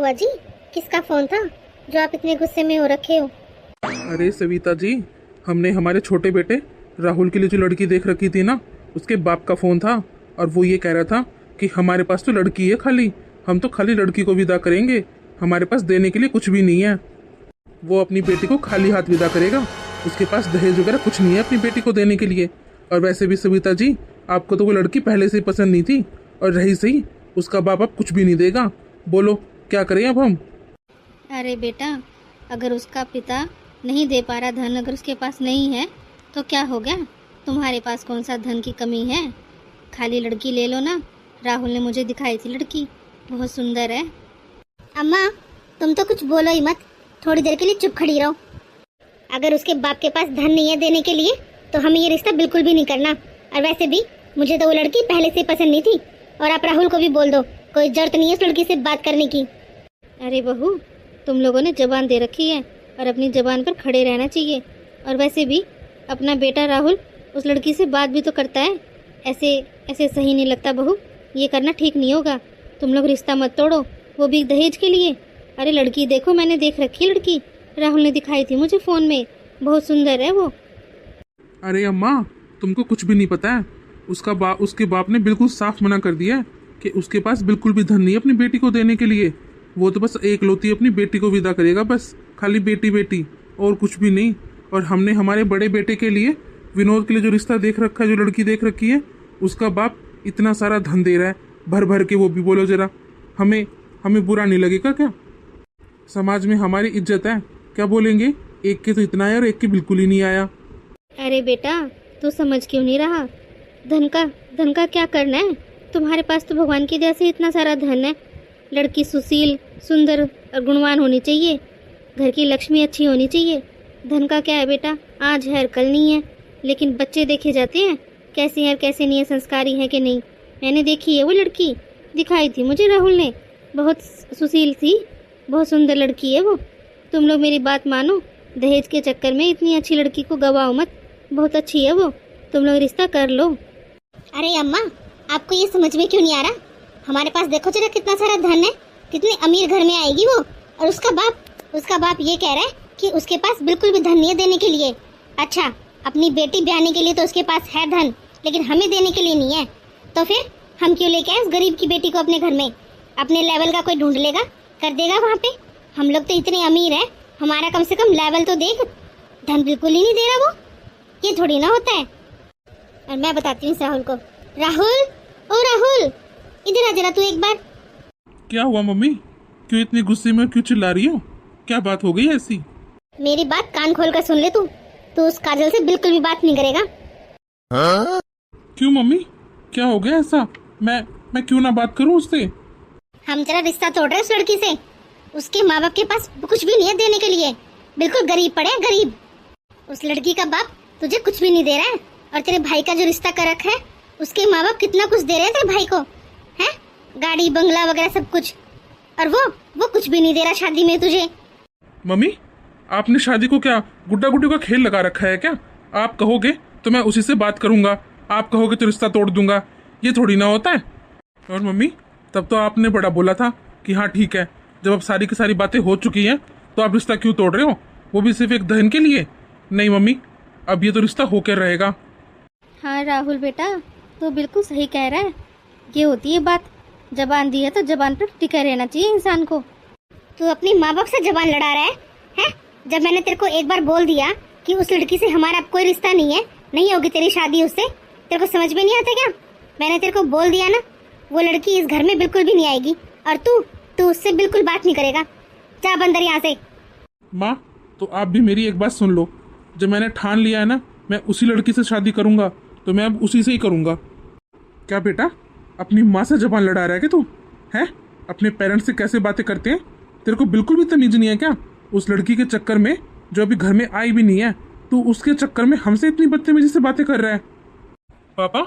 हुआ जी? किसका फोन था जो आप इतने गुस्से में हो रखे हो? अरे सविता जी, हमने हमारे छोटे बेटे राहुल के लिए जो लड़की देख रखी थी ना, उसके बाप का फ़ोन था। और वो ये कह रहा था कि हमारे पास तो लड़की है खाली, हम तो खाली लड़की को विदा करेंगे, हमारे पास देने के लिए कुछ भी नहीं है। वो अपनी बेटी को खाली हाथ विदा करेगा, उसके पास दहेज वगैरह कुछ नहीं है अपनी बेटी को देने के लिए। और वैसे भी सविता जी, आपको तो वो लड़की पहले से ही पसंद नहीं थी, और रही सही उसका बाप अब कुछ भी नहीं देगा। बोलो क्या करें अब हम? अरे बेटा, अगर उसका पिता नहीं दे पा रहा धन, अगर उसके पास नहीं है तो क्या हो गया? तुम्हारे पास कौन सा धन की कमी है? खाली लड़की ले लो ना। राहुल ने मुझे दिखाई थी लड़की, बहुत सुंदर है। अम्मा, तुम तो कुछ बोलो ही मत, थोड़ी देर के लिए चुप खड़ी रहो। अगर उसके बाप के पास धन नहीं है देने के लिए तो हमें ये रिश्ता बिल्कुल भी नहीं करना। और वैसे भी मुझे तो वो लड़की पहले से पसंद नहीं थी, और आप राहुल को भी बोल दो, कोई जरूरत नहीं है उस लड़की से बात करने की। अरे बहू, तुम लोगों ने जबान दे रखी है और अपनी जबान पर खड़े रहना चाहिए। और वैसे भी अपना बेटा राहुल उस लड़की से बात भी तो करता है, ऐसे ऐसे सही नहीं लगता बहू, ये करना ठीक नहीं होगा। तुम लोग रिश्ता मत तोड़ो, वो भी दहेज के लिए। अरे लड़की देखो, मैंने देख रखी है लड़की, राहुल ने दिखाई थी मुझे फ़ोन में, बहुत सुंदर है वो। अरे अम्मा, तुमको कुछ भी नहीं पता है। उसके बाप ने बिल्कुल साफ मना कर दिया है कि उसके पास बिल्कुल भी धन नहीं है अपनी बेटी को देने के लिए। वो तो बस एकलौती अपनी बेटी को विदा करेगा, बस खाली बेटी बेटी और कुछ भी नहीं। और हमने हमारे बड़े बेटे के लिए, विनोद के लिए जो रिश्ता देख रखा है, जो लड़की देख रखी है, उसका बाप इतना सारा धन दे रहा है भर भर के। वो भी बोलो जरा, हमें बुरा नहीं लगेगा क्या? समाज में हमारी इज्जत है, क्या बोलेंगे? एक के तो इतना आया और एक के बिल्कुल ही नहीं आया। अरे बेटा, तू समझ क्यों नहीं रहा? धन का क्या करना है? तुम्हारे पास तो भगवान की दया से इतना सारा धन है। लड़की सुशील, सुंदर और गुणवान होनी चाहिए, घर की लक्ष्मी अच्छी होनी चाहिए। धन का क्या है बेटा, आज है कल नहीं है। लेकिन बच्चे देखे जाते हैं कैसे हैं कैसे नहीं है, संस्कारी है कि नहीं। मैंने देखी है वो लड़की, दिखाई थी मुझे राहुल ने, बहुत सुशील थी, बहुत सुंदर लड़की है वो। तुम लोग मेरी बात मानो, दहेज के चक्कर में इतनी अच्छी लड़की को गवाओ मत, बहुत अच्छी है वो, तुम लोग रिश्ता कर लो। अरे अम्मा, आपको ये समझ में क्यों नहीं आ रहा? हमारे पास देखो जरा कितना सारा धन है, कितने अमीर घर में आएगी वो। और उसका बाप ये कह रहा है कि उसके पास बिल्कुल भी धन नहीं है देने के लिए। अच्छा, अपनी बेटी ब्याहने के लिए तो उसके पास है धन, लेकिन हमें देने के लिए नहीं है। तो फिर हम क्यों लेके आए उस गरीब की बेटी को अपने घर में? अपने लेवल का कोई ढूंढ लेगा, कर देगा वहाँ पे। हम लोग तो इतने अमीर हैं, हमारा कम से कम लेवल तो देख। धन बिल्कुल ही नहीं दे रहा वो, ये थोड़ी ना होता है। और मैं बताती हूँ राहुल को। राहुल, ओ राहुल, इधर आ जरा तू एक बार। क्या हुआ मम्मी? क्यों इतनी गुस्से में, क्यों चिल्ला रही हो? क्या बात हो गई ऐसी? मेरी बात कान खोल कर सुन ले तू उस काजल से बिल्कुल भी बात नहीं करेगा। क्यों मम्मी, क्या हो गया ऐसा? मैं क्यों ना बात करूं उससे? हम जरा रिश्ता तोड़ रहे उस लड़की से। उसके माँ बाप के पास कुछ भी नहीं है देने के लिए, बिल्कुल गरीब पड़े हैं, गरीब। उस लड़की का बाप तुझे कुछ भी नहीं दे रहा है। और तेरे भाई का जो रिश्ता कर रखा है, उसके माँ बाप कितना कुछ दे रहे हैं तेरे भाई को, है गाड़ी बंगला वगैरह सब कुछ। और वो कुछ भी नहीं दे रहा शादी में तुझे। मम्मी, आपने शादी को क्या गुड्डा गुड्डी का खेल लगा रखा है क्या? आप कहोगे तो मैं उसी से बात करूंगा, आप कहोगे तो रिश्ता तोड़ दूंगा, ये थोड़ी ना होता है। और मम्मी, तब तो आपने बड़ा बोला था कि हाँ ठीक है, जब अब सारी की सारी बातें हो चुकी हैं तो आप रिश्ता क्यों तोड़ रहे हो, वो भी सिर्फ एक दहन के लिए? नहीं मम्मी, अब ये तो रिश्ता होकर रहेगा। हाँ राहुल बेटा, तो बिल्कुल सही कह रहा है। ये होती है बात, जबान दी है तो जबान पर टिके रहना चाहिए इंसान को। तू अपनी माँ बाप से जबान लड़ा रहा है? जब मैंने तेरे को एक बार बोल दिया कि उस लड़की से हमारा कोई रिश्ता नहीं है, नहीं होगी तेरी शादी उससे, तेरे को समझ में नहीं आता क्या? मैंने तेरे को बोल दिया ना, वो लड़की इस घर में बिल्कुल भी नहीं आएगी। और तू उससे बिल्कुल बात नहीं करेगा। जा बंदर यहाँ से। माँ, तो आप भी मेरी एक बात सुन लो। जब मैंने ठान लिया है ना, मैं उसी लड़की से शादी करूंगा, तो मैं अब उसी से ही करूंगा। क्या बेटा, अपनी माँ से जबान लड़ा रहा है कि तू? है अपने पेरेंट्स से कैसे बातें करते हैं? तेरे को बिल्कुल भी तमीज नहीं है क्या? उस लड़की के चक्कर में, जो अभी घर में आई भी नहीं है, तू उसके चक्कर में हमसे इतनी बदतमीजी से बातें कर रहा है। पापा,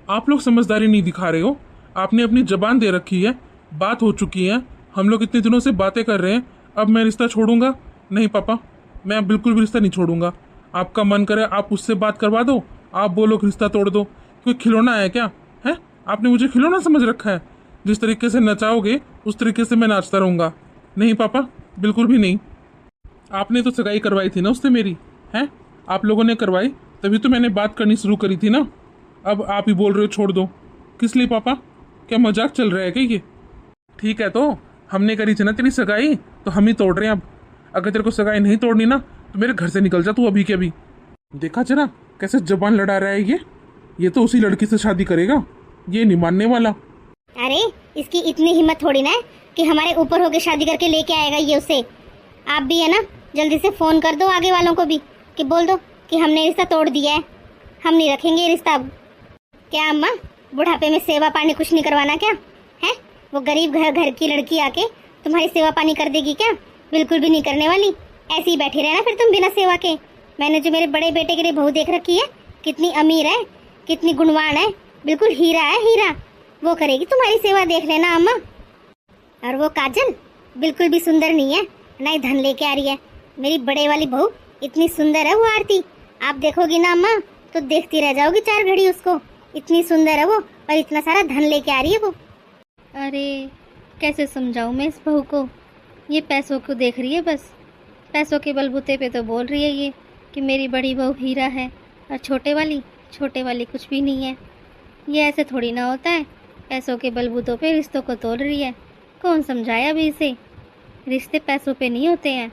आप लोग समझदारी नहीं दिखा रहे हो। आपने अपनी जबान दे रखी है, बात हो चुकी है, हम लोग इतने दिनों से बातें कर रहे हैं, अब मैं रिश्ता छोड़ूंगा? नहीं पापा, मैं बिल्कुल भी रिश्ता नहीं छोड़ूंगा। आपका मन करे आप उससे बात करवा दो, आप बोलो रिश्ता तोड़ दो। कोई खिलौना है क्या? है आपने मुझे खिलौना समझ रखा है? जिस तरीके से नचाओगे उस तरीके से मैं नाचता रहूंगा। नहीं पापा, बिल्कुल भी नहीं। आपने तो सगाई करवाई थी ना उससे मेरी, हैं? आप लोगों ने करवाई, तभी तो मैंने बात करनी शुरू करी थी ना। अब आप ही बोल रहे हो छोड़ दो, किस लिए पापा? क्या मजाक चल रहा है क्या ये? ठीक है, तो हमने करी थी ना तेरी सगाई, तो हम ही तोड़ रहे हैं अब। अगर तेरे को सगाई नहीं तोड़नी ना तो मेरे घर से निकल जा तू अभी के अभी। देखा जरा कैसे जबान लड़ा रहा है ये तो उसी लड़की से शादी करेगा, ये नहीं मानने वाला। अरे इसकी इतनी हिम्मत थोड़ी ना है कि हमारे ऊपर होके शादी करके लेके आएगा ये उसे। आप भी है ना, जल्दी से फोन कर दो आगे वालों को भी कि बोल दो कि हमने रिश्ता तोड़ दिया है, हम नहीं रखेंगे ये रिश्ता अब। क्या अम्मा, बुढ़ापे में सेवा पानी कुछ नहीं करवाना क्या है? वो गरीब घर की लड़की आके तुम्हारी सेवा पानी कर देगी क्या? बिल्कुल भी नहीं करने वाली। ऐसे ही बैठी रहना फिर तुम बिना सेवा के। मैंने जो मेरे बड़े बेटे के लिए बहू देख रखी है, कितनी अमीर है, कितनी गुणवान है, बिल्कुल हीरा है हीरा। वो करेगी तुम्हारी सेवा, देख लेना अम्मा। और वो काजल बिल्कुल भी सुंदर नहीं है, ना ही धन लेके आ रही है। मेरी बड़े वाली बहू इतनी सुंदर है वो आरती, आप देखोगी ना अम्मा तो देखती रह जाओगी 4 घड़ी उसको। इतनी सुंदर है वो और इतना सारा धन लेके आ रही है वो। अरे कैसे समझाऊं मैं इस बहू को, ये पैसों को देख रही है बस। पैसों के बलबूते पे तो बोल रही है ये कि मेरी बड़ी बहू हीरा है और छोटे वाली कुछ भी नहीं है। ये ऐसे थोड़ी ना होता है, पैसों के बलबूतों पे रिश्तों को तोड़ रही है। कौन समझाया अभी इसे, रिश्ते पैसों पे नहीं होते हैं।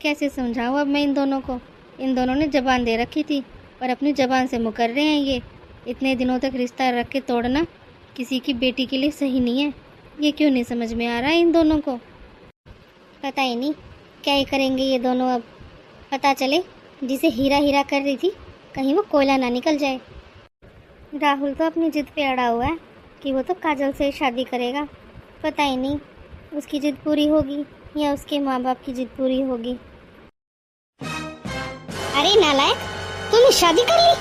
कैसे समझाऊं अब मैं इन दोनों को? इन दोनों ने जबान दे रखी थी और अपनी जबान से मुकर रहे हैं ये। इतने दिनों तक रिश्ता रख के तोड़ना किसी की बेटी के लिए सही नहीं है। ये क्यों नहीं समझ में आ रहा है इन दोनों को? पता ही नहीं क्या ही करेंगे ये दोनों अब। पता चले जिसे हीरा हीरा कर रही थी कहीं वो कोयला ना निकल जाए। राहुल तो अपनी जिद पे अड़ा हुआ है कि वो तो काजल से शादी करेगा। पता ही नहीं उसकी जिद पूरी होगी या उसके माँ बाप की जिद पूरी होगी। अरे नालायक, तूने शादी कर ली?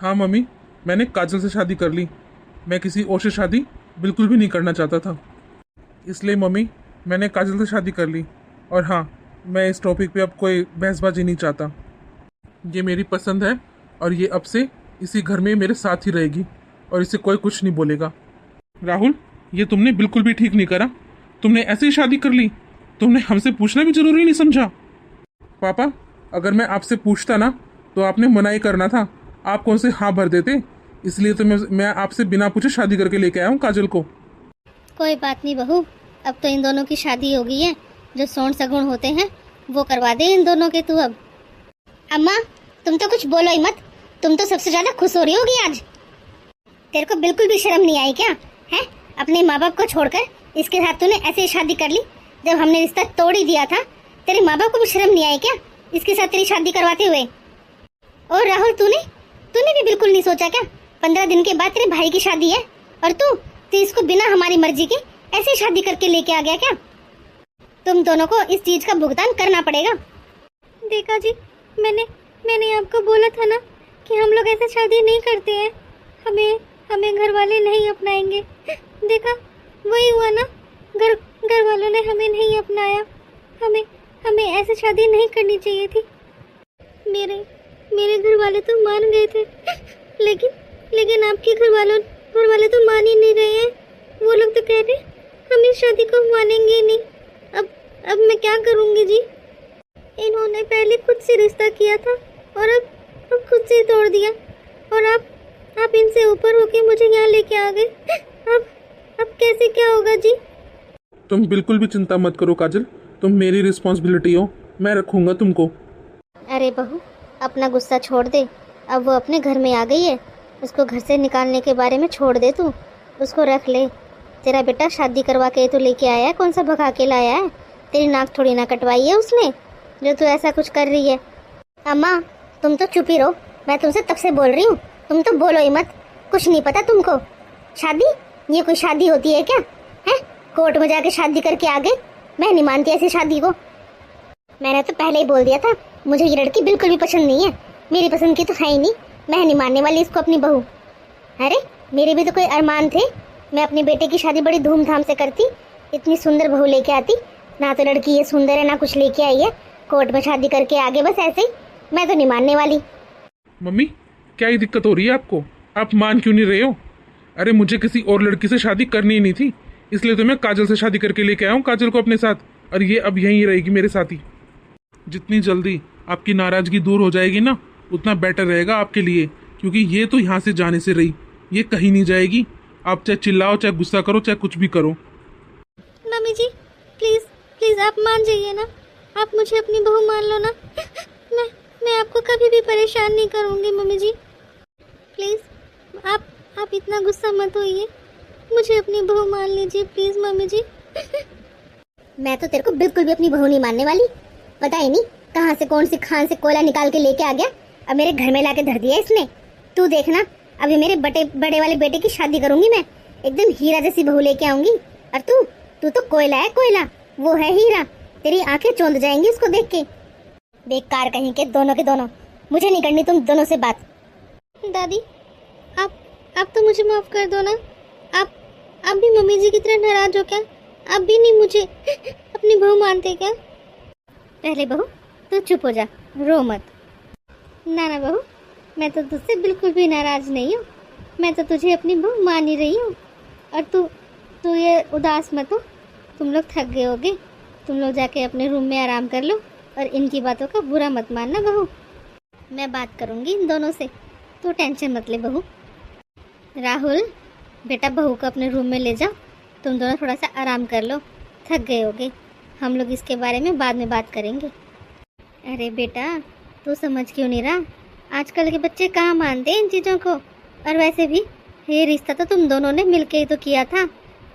हाँ मम्मी, मैंने काजल से शादी कर ली। मैं किसी और से शादी बिल्कुल भी नहीं करना चाहता था, इसलिए मम्मी मैंने काजल से शादी कर ली। और हाँ, मैं इस टॉपिक पे अब कोई बहसबाजी नहीं चाहता। ये मेरी पसंद है और ये अब से इसी घर में मेरे साथ ही रहेगी और इसे कोई कुछ नहीं बोलेगा। राहुल, ये तुमने बिल्कुल भी ठीक नहीं करा। तुमने ऐसे ही शादी कर ली, तुमने हमसे पूछना भी जरूरी नहीं समझा। पापा, अगर मैं आपसे पूछता ना तो आपने मना ही करना था, आप कौन से हाँ भर देते। इसलिए तो मैं आपसे बिना पूछे शादी करके लेके आया हूँ काजल को। कोई बात नहीं बहू, अब तो इन दोनों की शादी हो गई है। जो सोन सगुन होते हैं वो करवा दे इन दोनों के तू अब। अम्मा तुम तो कुछ बोलो ही मत, तुम तो सबसे ज्यादा खुश हो रही होगी आज। तेरे को बिल्कुल भी शर्म नहीं आई क्या है? अपने माँ बाप को छोड़कर इसके साथ तूने ऐसे ही शादी कर ली। जब हमने रिश्ता तोड़ ही दिया था, तेरे माँ बाप को भी शर्म नहीं आई क्या इसके साथ तेरी शादी करवाते हुए? और राहुल, तूने भी बिल्कुल नहीं सोचा क्या? 15 दिन के बाद तेरे भाई की शादी है और तू इसको बिना हमारी मर्जी के ऐसे शादी करके लेके आ गया क्या? तुम दोनों को इस चीज का भुगतान करना पड़ेगा। देखा जी, मैंने आपको बोला था ना कि हम लोग ऐसे शादी नहीं करते हैं, हमें घर वाले नहीं अपनाएंगे। देखा, वही हुआ ना, घर वालों ने हमें नहीं अपनाया। हमें ऐसे शादी नहीं करनी चाहिए थी। मेरे घर वाले तो मान गए थे, लेकिन आपके घर वाले तो मान ही नहीं रहे हैं। वो लोग तो कह रहे हम इस शादी को मानेंगे ही नहीं। अब मैं क्या करूंगी जी? इन्होंने पहले खुद से रिश्ता किया था और अब खुद से तोड़ दिया, और आप इनसे ऊपर होके मुझे यहाँ लेके आ गए। अब कैसे क्या होगा जी? तुम बिल्कुल भी चिंता मत करो काजल, तुम मेरी रिस्पॉन्सिबिलिटी हो, मैं रखूंगा तुमको। अरे बहू, अपना गुस्सा छोड़ दे। अब वो अपने घर में आ गई है, उसको घर से निकालने के बारे में छोड़ दे तू, उसको रख ले। तेरा बेटा शादी करवा के तो लेके आया है, कौन सा भगा के लाया है? तेरी नाक थोड़ी ना कटवाई है उसने जो तू ऐसा कुछ कर रही है। अम्मा तुम तो चुप ही रहो, मैं तुमसे तब से बोल रही हूँ, तुम तो बोलो ही मत। कुछ नहीं पता तुमको। शादी, ये कोई शादी होती है क्या है? कोर्ट में जाके शादी करके आ गए। मैं नहीं मानती ऐसी शादी को। मैंने तो पहले ही बोल दिया था, मुझे ये लड़की बिल्कुल भी पसंद नहीं है। मेरी पसंद की तो है ही नहीं, मैं नहीं मानने वाली इसको अपनी बहू। अरे मेरे भी तो कोई अरमान थे, मैं अपने बेटे की शादी बड़ी धूमधाम से करती, इतनी सुंदर बहू लेके आती। ना तो लड़की ये सुंदर है ना कुछ लेके आई है, कोर्ट में शादी करके आगे बस ऐसे ही। मैं तो नहीं मानने वाली। मम्मी, क्या ही दिक्कत हो रही है आपको? आप मान क्यों नहीं रहे हो? अरे मुझे किसी और लड़की से शादी करनी ही नहीं थी, इसलिए तो मैं काजल से शादी करके लेके आया हूँ काजल को अपने साथ, और ये अब यहीं रहेगी मेरे साथ ही। जितनी जल्दी आपकी नाराज़गी दूर हो जाएगी ना उतना बेटर रहेगा आपके लिए, क्योंकि ये तो यहाँ से जाने से रही, ये कहीं नहीं जाएगी। आप चाहे चिल्लाओ, चाहे गुस्सा करो, चाहे कुछ भी करो। मम्मी जी प्लीज़ प्लीज़ आप मान जाइए ना, आप मुझे अपनी बहू मान लो ना। मैं आपको कभी भी परेशान नहीं करूँगी मम्मी जी, प्लीज़ आप इतना गुस्सा मत होइए, मुझे अपनी बहू मान लीजिए प्लीज़ मम्मी जी। मैं तो तेरे को बिल्कुल भी अपनी बहू नहीं मानने वाली। पता ही नहीं कहाँ से कौन सी खान से कोयला निकाल के लेके आ गया, अब मेरे घर में लाके धर दिया इसने। तू देखना अभी मेरे बड़े वाले बेटे की शादी करूंगी मैं, एकदम हीरा जैसी बहू लेके आऊंगी। और तू तो कोयला है, कोयला, वो है हीरा। तेरी आंखें चौंध जाएंगी उसको देख के। बेकार कहीं के दोनों, मुझे नहीं करनी तुम दोनों से बात। दादी आप तो मुझे माफ़ कर दो ना, आप भी मम्मी जी की तरह नाराज हो क्या? आप भी नहीं मुझे अपनी बहू मानते क्या? पहले बहू तू चुप हो जा, रो मत। ना बहू, मैं तो तुझसे बिल्कुल भी नाराज नहीं हूँ, मैं तो तुझे अपनी बहू मान ही रही हूँ। और तू ये उदास मत हो, तुम लोग थक गए होगे, तुम लोग जाके अपने रूम में आराम कर लो और इनकी बातों का बुरा मत मानना बहू। मैं बात करूँगी इन दोनों से, तू टेंशन मत ले बहू। राहुल बेटा बहू को अपने रूम में ले जाओ, तुम दोनों थोड़ा सा आराम कर लो, थक गए होगे, हम लोग इसके बारे में बाद में बात करेंगे। अरे बेटा तू समझ क्यों नहीं रहा, आजकल के बच्चे कहाँ मानते हैं इन चीज़ों को। और वैसे भी ये रिश्ता तो तुम दोनों ने मिलके ही तो किया था,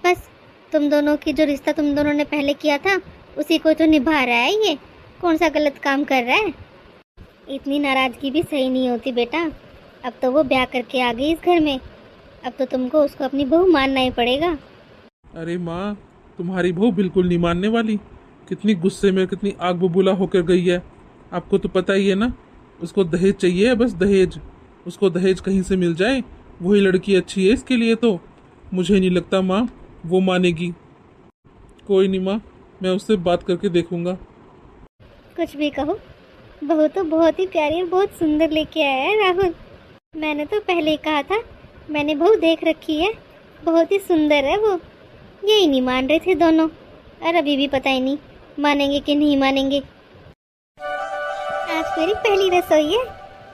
बस तुम दोनों की जो रिश्ता तुम दोनों ने पहले किया था उसी को तो निभा रहा है। ये कौन सा गलत काम कर रहा है? इतनी नाराज़गी भी सही नहीं होती बेटा, अब तो वो ब्याह करके आ गई इस घर में, अब तो तुमको उसको अपनी बहू मानना ही पड़ेगा। अरे माँ, तुम्हारी बहू बिल्कुल नहीं मानने वाली, कितनी गुस्से में, कितनी आग बबूला होकर गई है। आपको तो पता ही है ना, उसको दहेज चाहिए, बस दहेज। उसको दहेज कहीं से मिल जाए, वही लड़की अच्छी है इसके लिए। तो मुझे नहीं लगता माँ वो मानेगी। कोई नहीं माँ, मैं उससे बात करके देखूंगा। कुछ भी कहो, बहू तो बहुत ही प्यारी और बहुत सुंदर लेके आया है राहुल। मैंने तो पहले ही कहा था, मैंने बहू देख रखी है, बहुत ही सुंदर है वो। यही नहीं मान रहे थे दोनों, और अभी भी पता ही नहीं मानेंगे कि नहीं मानेंगे। आज मेरी पहली रसोई है,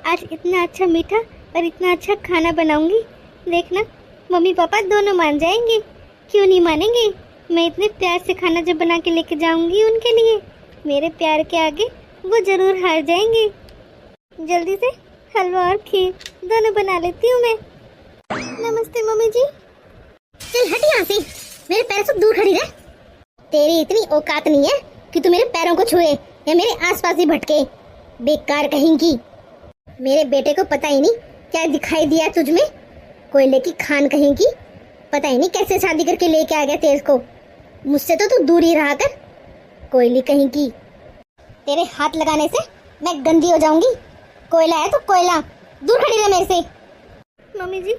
आज इतना अच्छा मीठा और इतना अच्छा खाना बनाऊंगी, देखना मम्मी पापा दोनों मान जाएंगे। क्यों नहीं मानेंगे? मैं इतने प्यार से खाना जब बना के लेके जाऊंगी उनके लिए, मेरे प्यार के आगे वो जरूर हार जाएंगे। जल्दी से हलवा और खीर दोनों बना लेती हूँ मैं। नमस्ते मम्मी जी। चल हट यहाँ से, मेरे पैर से दूर खड़ी रह। तेरी इतनी औकात नहीं है कि तू मेरे पैरों को छुए या मेरे आसपास ही भटके। बेकार कहीं की, मेरे बेटे को पता ही नहीं क्या दिखाई दिया तुझ में, कोयले की खान कहीं की। पता ही नहीं कैसे शादी करके लेके आ गया तेरे को। मुझसे तो तू दूर ही रहा कर, कोयली कहीं की। तेरे हाथ लगाने से मैं गंदी हो जाऊंगी। कोयला है तो कोयला, दूर खड़ी रह मेरे से। मम्मी जी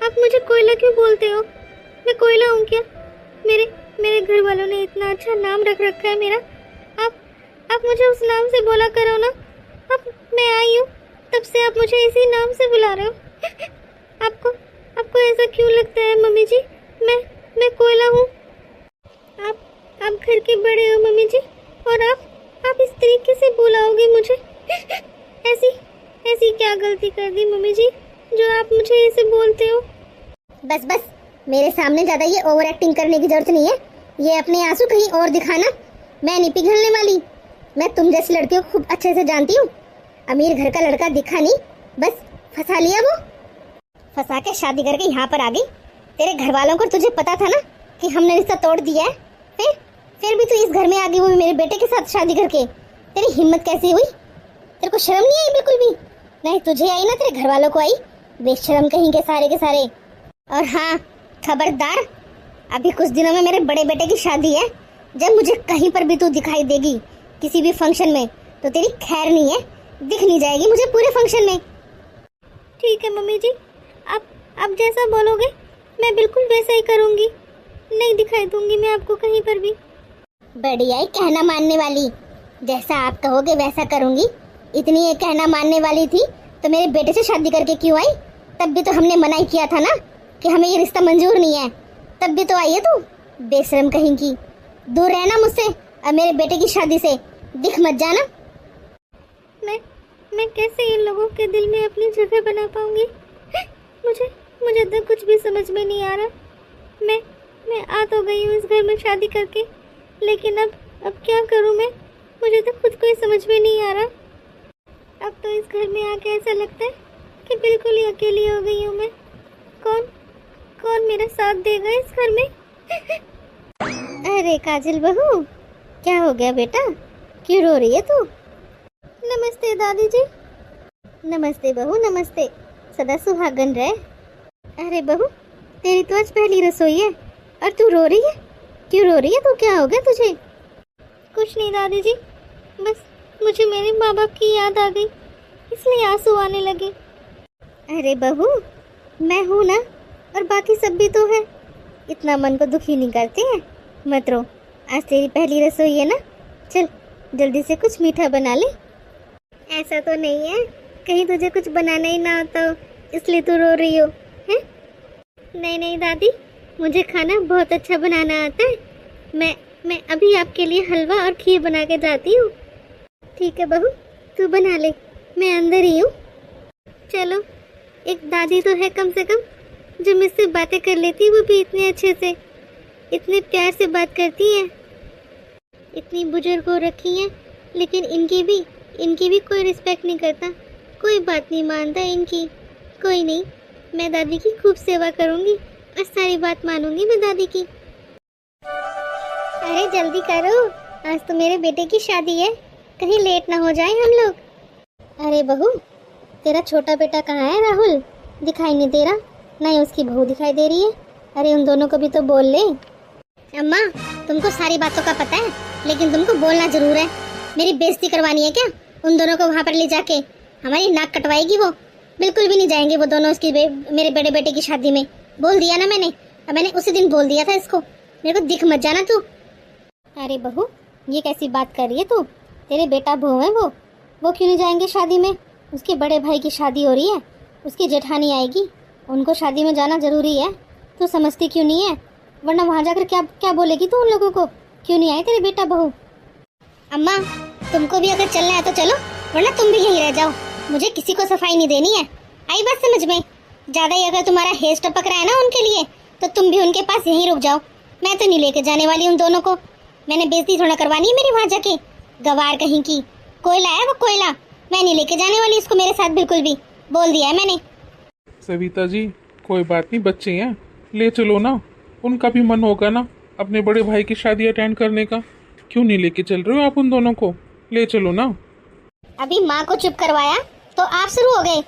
आप मुझे कोयला क्यों बोलते हो? मैं कोयला हूँ क्या? मेरे घर वालों ने इतना अच्छा नाम रख रखा है मेरा, आप मुझे उस नाम से बोला करो ना। अब मैं आई हूँ तब से आप मुझे इसी नाम से बुला रहे हो। आपको ऐसा क्यों लगता है मम्मी जी? मैं कोयला हूँ। आप घर के बड़े हो मम्मी जी, और आप इस तरीके से बुलाओगे मुझे? ऐसी क्या गलती कर दी मम्मी जी जो आप मुझे ऐसे बोलते हो? बस मेरे सामने ज्यादा ये ओवर एक्टिंग करने की जरूरत नहीं है। ये अपने आंसू कहीं और दिखाना, मैं नहीं पिघलने वाली। मैं तुम जैसी लड़कियों को खूब अच्छे से जानती हूँ। अमीर घर का लड़का दिखा नहीं, बस फंसा लिया, वो फंसा के शादी करके यहाँ पर आ गई। तेरे घर वालों को तुझे पता था ना कि हमने रिश्ता तोड़ दिया है, फिर भी तू इस घर में आ गई, वो भी मेरे बेटे के साथ शादी करके। तेरी हिम्मत कैसी हुई? तेरे को शर्म नहीं आई बिल्कुल भी? नहीं तुझे आई ना, तेरे घर वालों को आई, बेशर्म कहीं के सारे। और हाँ खबरदार, अभी कुछ दिनों में मेरे बड़े बेटे की शादी है, जब मुझे कहीं पर भी तू दिखाई देगी किसी भी फंक्शन में तो तेरी खैर नहीं है, दिख नहीं जाएगी मुझे पूरे फंक्शन में। ठीक है मम्मी जी, आप जैसा बोलोगे मैं बिल्कुल वैसा ही करूँगी, नहीं दिखाई दूंगी मैं आपको कहीं पर भी। बढ़िया ही कहना मानने वाली, जैसा आप कहोगे वैसा करूँगी। इतनी ये कहना मानने वाली थी तो मेरे बेटे से शादी करके क्यों आई? तब भी तो हमने मना ही किया था ना कि हमें ये रिश्ता मंजूर नहीं है। तब भी तो आई है तू, बेशरम कहीं की। दूर रहना मुझसे और मेरे बेटे की शादी से, दिख मत जाना। मैं कैसे इन लोगों के दिल में अपनी जगह बना पाऊंगी? मुझे तो कुछ भी समझ में नहीं आ रहा। मैं आ तो गई हूँ इस घर में शादी करके, लेकिन अब क्या करूँ मैं? मुझे तो खुद को ही समझ में नहीं आ रहा। अब तो इस घर में आके ऐसा लगता है कि बिल्कुल ही अकेली हो गई हूँ मैं। कौन मेरा साथ देगा इस घर में? अरे काजल बहू, क्या हो गया बेटा? क्यों रो रही है तू? नमस्ते दादी जी। नमस्ते बहू, नमस्ते। सदा सुहागन रहे। अरे बहू, तेरी तो आज पहली रसोई है और तू रो रही है? क्यों रो रही है तू? क्या हो गया तुझे? कुछ नहीं दादी जी, बस मुझे मेरे माँ बाप की याद आ गई, इसलिए आंसू आने लगे। अरे बहू, मैं हूँ ना, और बाकी सब भी तो है। इतना मन को दुखी नहीं करते हैं। मत रो, आज तेरी पहली रसोई है ना। चल जल्दी से कुछ मीठा बना ले। ऐसा तो नहीं है कहीं तुझे कुछ बनाना ही ना आता हो इसलिए तू रो रही हो, हैं? नहीं दादी, मुझे खाना बहुत अच्छा बनाना आता है। मैं अभी आपके लिए हलवा और खीर बना के जाती हूँ। ठीक है बहू, तू बना ले, मैं अंदर ही हूँ। चलो, एक दादी तो है कम से कम जो मुझसे बातें कर लेती है, वो भी इतने अच्छे से, इतने प्यार से बात करती है। इतनी बुजुर्ग हो रखी हैं, लेकिन इनकी भी कोई रिस्पेक्ट नहीं करता, कोई बात नहीं मानता इनकी। कोई नहीं, मैं दादी की खूब सेवा करूँगी और सारी बात मानूंगी मैं दादी की। अरे जल्दी करो, आज तो मेरे बेटे की शादी है, कहीं लेट ना हो जाए हम लोग। अरे बहू, तेरा छोटा बेटा कहाँ है राहुल? दिखाई नहीं दे रहा, ना ही उसकी बहू दिखाई दे रही है। अरे उन दोनों को भी तो बोल ले। अम्मा, तुमको सारी बातों का पता है, लेकिन तुमको बोलना जरूर है। मेरी बेइज्जती करवानी है क्या उन दोनों को वहाँ पर ले जाके? हमारी नाक कटवाएगी वो। बिल्कुल भी नहीं जाएंगे वो दोनों उसकी मेरे बड़े बेटे की शादी में। बोल दिया ना मैंने, और मैंने उसी दिन बोल दिया था इसको। मेरे को दिख मत जाना तू। अरे बहू, ये कैसी बात कर रही है तू? तेरे बेटा बहू है वो क्यों नहीं जाएंगे शादी में? उसके बड़े भाई की शादी हो रही है, उसकी जेठानी आएगी, उनको शादी में जाना जरूरी है। तू समझती क्यों नहीं है? वरना वहाँ जाकर क्या बोलेगी तू उन लोगों को? क्यों नहीं आए तेरे बेटा बहू? अम्मा, तुमको भी अगर चलना है तो चलो, वरना तुम भी यहीं रह जाओ। मुझे किसी को सफाई नहीं देनी है, आई बात समझ में? ज्यादा ही अगर तुम्हारा हेज टपक रहा है ना उनके लिए, तो तुम भी उनके पास यहीं रुक जाओ। मैं तो नहीं लेके जाने वाली उन दोनों को। मैंने बेइज्जती थोड़ा करवानी है मेरी वहाँ जाके। गवार कहीं की, कोयला है वो कोयला। मैं नहीं लेके जाने वाली इसको मेरे साथ, बिल्कुल भी। बोल दिया है मैंने। सविता जी, कोई बात नहीं, बच्चे हैं, ले चलो ना। उनका भी मन होगा ना अपने बड़े भाई की शादी अटेंड करने का। क्यों नहीं लेके चल रहे हो आप उन दोनों को? ले चलो ना। अभी माँ को चुप करवाया तो आप शुरू हो गए।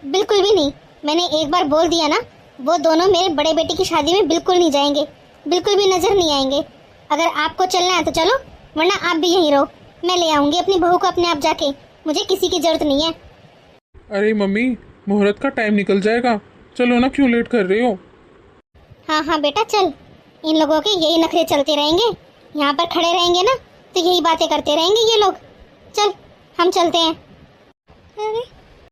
बिल्कुल भी नहीं, मैंने एक बार बोल दिया ना, वो दोनों मेरे बड़े बेटे की शादी में बिल्कुल नहीं जाएंगे, बिल्कुल भी नजर नहीं आएंगे। अगर आपको चलना है तो चलो, वरना आप भी यहीं रहो। मैं ले आऊंगी अपनी बहू को अपने आप जाके, मुझे किसी की जरूरत नहीं है। अरे मम्मी, मुहूर्त का टाइम निकल जाएगा, चलो ना, क्यों लेट कर रहे हो? हाँ बेटा चल। इन लोगों के यही नखरे चलते रहेंगे, यहाँ पर खड़े रहेंगे ना तो यही बातें करते रहेंगे ये लोग। चल हम चलते हैं। अरे